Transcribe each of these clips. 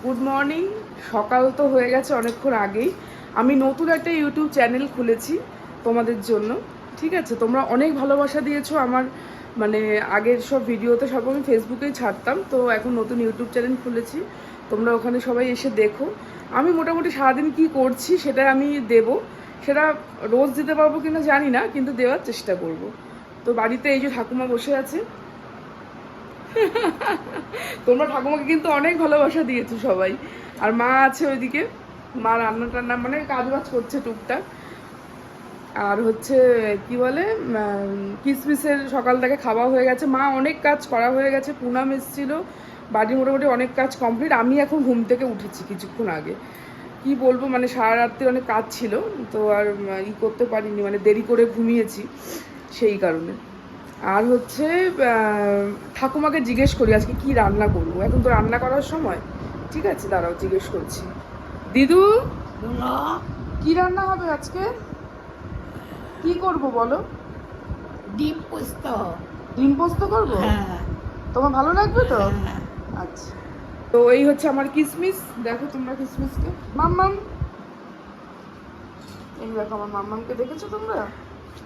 Good morning. সকাল তো হয়ে গেছে অনেকক্ষণ আগেই। আমি নতুন একটা ইউটিউব চ্যানেল খুলেছি তোমাদের জন্য। ঠিক আছে, তোমরা অনেক ভালোবাসা দিয়েছো আমার, মানে আগের সব ভিডিওতে সব আমি ফেসবুকেই ছাড়তাম, তো এখন নতুন ইউটিউব চ্যানেল খুলেছি, তোমরা ওখানে সবাই এসে দেখো। আমি মোটামুটি সারাদিন কি করছি সেটা আমি দেব, সেটা রোজ দিতে পারবো কিনা জানি না, কিন্তু দেওয়ার চেষ্টা করব। তো বাড়িতে এই যে ঠাকুমা বসে আছে, তোমরা ঠাকুমাকে কিন্তু অনেক ভালোবাসা দিয়েছো সবাই। আর মা আছে ওইদিকে, মা রান্না টান্না মানে কাজ বাজ করছে টুকটাক। আর হচ্ছে কি বলে, কিসমিসের সকাল থেকে খাওয়া হয়ে গেছে, মা অনেক কাজ করা হয়ে গেছে, পুনাম এসেছিল, বাড়ির মোটামুটি অনেক কাজ কমপ্লিট। আমি এখন ঘুম থেকে উঠেছি কিছুক্ষণ আগে। কি বলবো, মানে সারা রাত্রি অনেক কাজ ছিল, তো আর করতে পারিনি, মানে দেরি করে ঘুমিয়েছি সেই কারণে। আর হচ্ছে ঠাকুমাকে জিজ্ঞেস করি আজকে কি রান্না করবো, এখন তো রান্না করার সময়। ঠিক আছে, দাঁড়াও জিজ্ঞেস করছি। দিদু, কি রান্না হবে আজকে? কি করব বলো? ডিম পোস্ত। ডিম পোস্ত করবো? হ্যাঁ। তোমার ভালো লাগবে তো? হ্যাঁ। আচ্ছা, তো এই হচ্ছে আমার কিসমিস। দেখো তোমরা কিসমিসকে, মাম্মাম, এই দেখো আমার মাম্মামকে, দেখেছো তোমরা?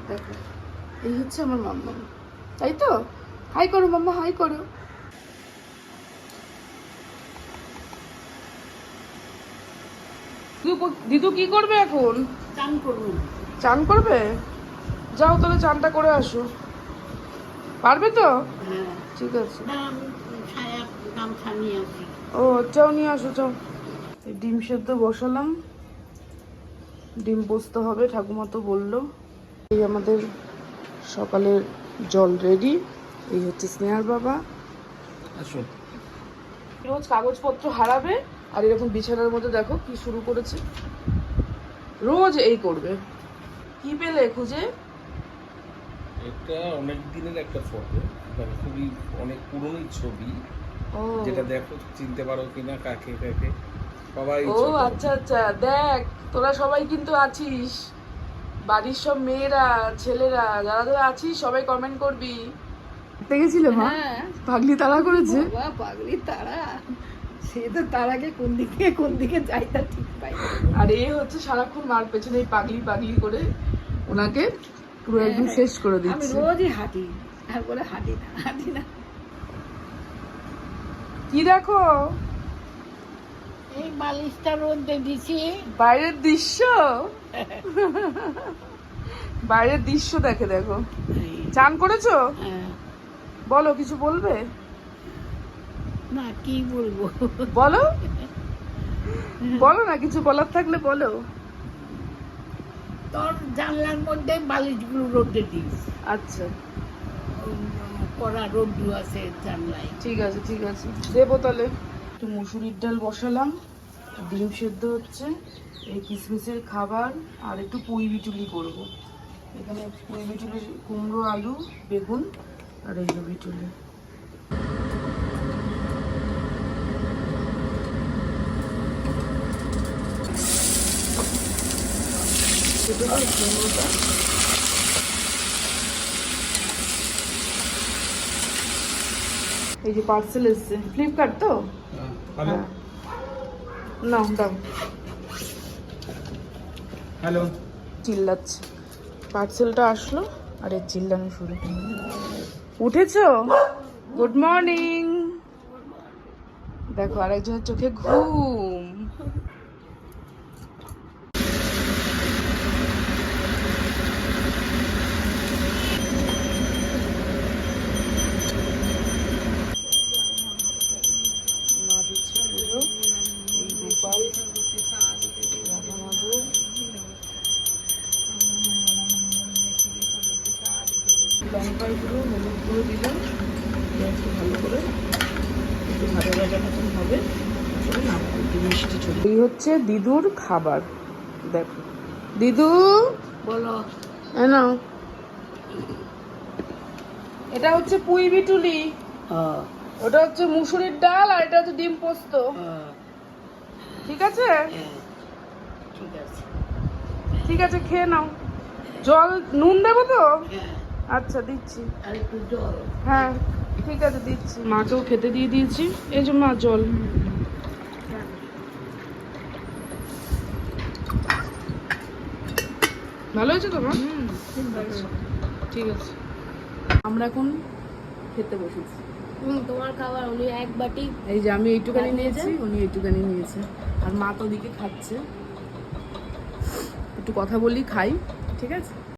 দেখো, এই হচ্ছে আমার মাম্মাম, তাই তো? হাই করো মাম্মা, হাই করো। দিদু কি করবে এখন? চান করবো। চান করবে? যাও তাহলে চানটা করে আসো, পারবে তো? হ্যাঁ। ঠিক আছে। ছায়া গামছা নিয়ে আসি। ও যাও নিয়ে আসো, যাও। এই ডিম সেদ্ধ বসালাম, ডিম পোস্ত হবে, ঠাকুমা তো বললো। এই আমাদের সকালের জল রেডি। এই হচ্ছে স্নেহার বাবা। আসুন। রোজ কাগজপত্র হারাবে, আর এরকম বিছানার মধ্যে দেখো কি শুরু করেছে, রোজ এই করবে। কি পেলে খুঁজে? এটা অনেক দিনের একটা ফটো, মানে খুবই অনেক পুরনো ছবি, ও যেটা দেখো চিনতে পারো কিনা কাকে কাকে সবাই। ও আচ্ছা আচ্ছা, দেখ তোরা সবাই কিন্তু আছিস, বাড়ির সব মেয়েরা ছেলেরা যারা যারা আছিস সবাই কমেন্ট করবি। দেখেছিলে মা? হ্যাঁ। পাগলি তাড়া করেছে। বাবা পাগলি তারা, সে তো তার আগে কোন দিকে যাই তা ঠিক পাই। আর এ হচ্ছে সারাক্ষণ মার পেছনে এই পাগলি পাগলি করে ওনাকে পুরো একদম শেষ করে আমি দিচ্ছে। রোজই হাঁটি, আর বলে হাঁটি না। কি দেখো? এই বালিশটা রোদে দিছি। বাইরের দৃশ্য, বাইরের দৃশ্য দেখে দেখো। চান করেছো? হ্যাঁ। বলো, কিছু বলবে? না, কি বলবো? বলো, বলো না, কিছু বলার থাকলে বলো। তোর জানলার মধ্যে বালিশগুলো রোদে দিস। আচ্ছা কড়া রোদ্দু আছে জানলায়। ঠিক আছে, ঠিক আছে, দেবো তাহলে। একটু মুসুরির ডাল বসালাম, ডিম সেদ্ধ হচ্ছে, এই কিসমিসের খাবার, আর একটু পুঁই বিচুলি করবো। এখানে পুঁই বিচুলি, কুমড়ো, আলু, বেগুন, আর এই বিচুলি। কুমড়োটা এই যে পার্সেল এসছে, ফ্লিপকার্ট তো? হ্যালো না দাও, হ্যালো। চিল্লাচ্ছে। পার্সেলটা আসলো আর এর চিল্লানো শুরু। উঠেছো? Good morning. দেখো আরেকজনের চোখে ঘুম। মা দিচ্ছে পুজো, এই গোপাল, রাধা মাধব, লঙ্কার গুঁড়ো, হলুদ গুঁড়ো দিলাম, একটু ভালো করে একটু ভাজা ভাজা মতন হবে, তারপরে নামাবো, একটু মিষ্টি ছড়িয়ে। এই হচ্ছে দিদুর খাবার, দেখো। দিদু বলো। নাও, এটা হচ্ছে পুঁই বিটুলি, ওটা হচ্ছে মুসুরির ডাল, আর এটা হচ্ছে ডিম পোস্ত। ঠিক আছে, ঠিক আছে। ঠিক আছে, খেয়ে নাও। জল, নুন দেবো তো? হ্যাঁ, আচ্ছা দিচ্ছি। আর একটু জল। হ্যাঁ ঠিক আছে, দিচ্ছি। মাকেও খেতে দিয়ে দিয়েছি, এই যে মা জল। ভালো হয়েছে তো মা? খুব ভালো। ঠিক আছে, আমরা এখন খেতে বসেছি। তোমার খাবার উনি এক বাটি এই যে আমি এইটুখানি ভাত নিয়েছি, নিয়েছে? উনি এইটুখানি নিয়েছে, আর মা তো ওদিকে খাচ্ছে। একটু কথা বলি, খাই, ঠিক আছে?